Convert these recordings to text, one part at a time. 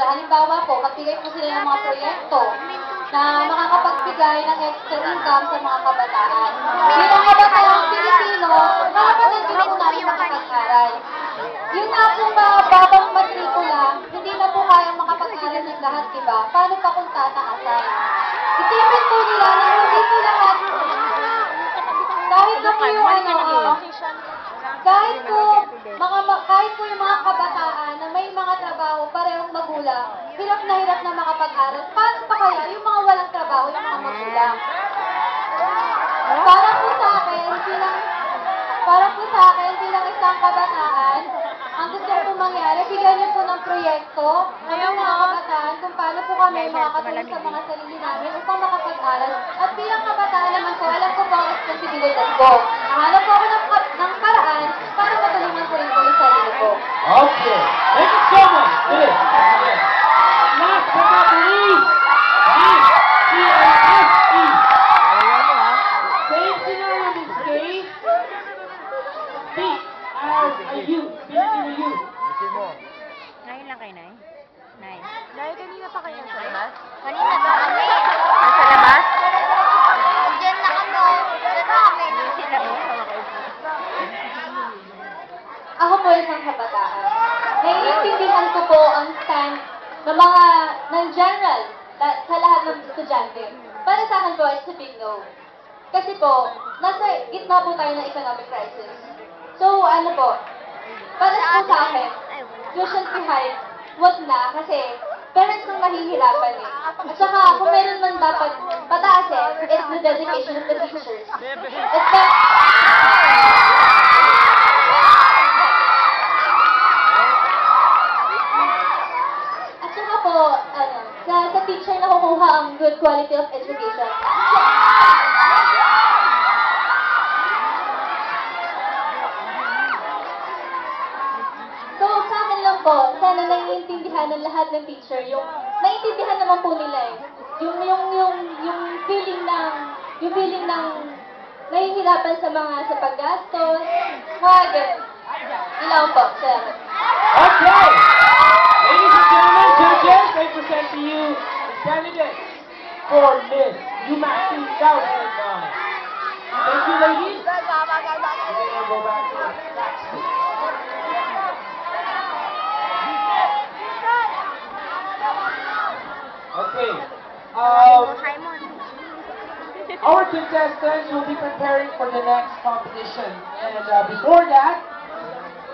Halimbawa po, magbigay po sila ng mga proyekto na makakapagbigay ng extra income sa mga kabataan. Bilang kabataang Pilipino, karapatan din po namin makapag-aral. Yung nga pong mababang matrikula, hindi na po kayang makapag-aral ng lahat, diba? Paano pa kung tataasan? Isipin po nila na hindi po lahat, kahit na po yung kahit po yung mga kabataan na may mga trabaho, parehong magulang, hirap na makapag-aral. Paano pa kaya yung mga walang trabaho, yung mga magulang? Para po sa akin, bilang isang kabataan, ang gusto ko mangyari, bigyan niyo po ng proyekto ng mga kabataan kung paano po kami makakatulong sa mga sarili namin upang makapag-aral. At bilang kabataan naman po, alam ko po ang responsibilidad ko. Nahanap po ako ng paraan para matulungan ko rin po yung sarili ko. Okay. Thank you so much. Good. Last but not least, Miss CLSE. Same scenario, Miss Kay. Speak as a youth. Speak to the youth. Ngayon lang kayo, Nay? Nay. Nay, kanina pa kayo sa labas? Kanina daw kami. Nasa labas? Diyan na kami. Diyan na kami. Sila mo. Ako po isang kabataan. Naiintindihan ko po ang stand ng general sa lahat ng estudyante. Para sa akin po, it's a big no. Kasi po, nasa gitna po tayo ng economic crisis. So, ano po, para po sa akin, tuition fee hike, wag na kasi parents ang mahihirapan eh. At saka, kung meron man dapat pataasin, it's the dedication of the teachers. It's the... At saka po, sa teacher nakukuha ang good quality of education. So, sa akin lang po, sana naiintindihan ng lahat ng teacher, naiintindihan naman po nila eh. Yung feeling ng nahihirapan sa paggastos, mga ganun. Ilaw po, salamat. Okay. Ladies and gentlemen, judges, I present to you the candidates for Miss UMass 2009. Thank you, ladies. We're going to go back to the backstage. Okay. Our contestants will be preparing for the next competition. And before that,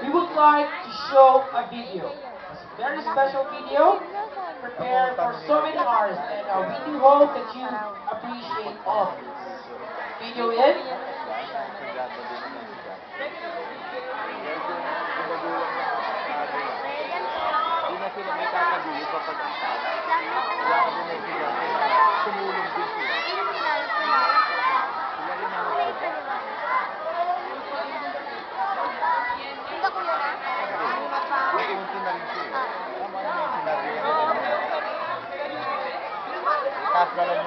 we would like to show a video. It's a very special video prepared for so many hours. And we do hope that you appreciate all of this. Video in. Taas na lang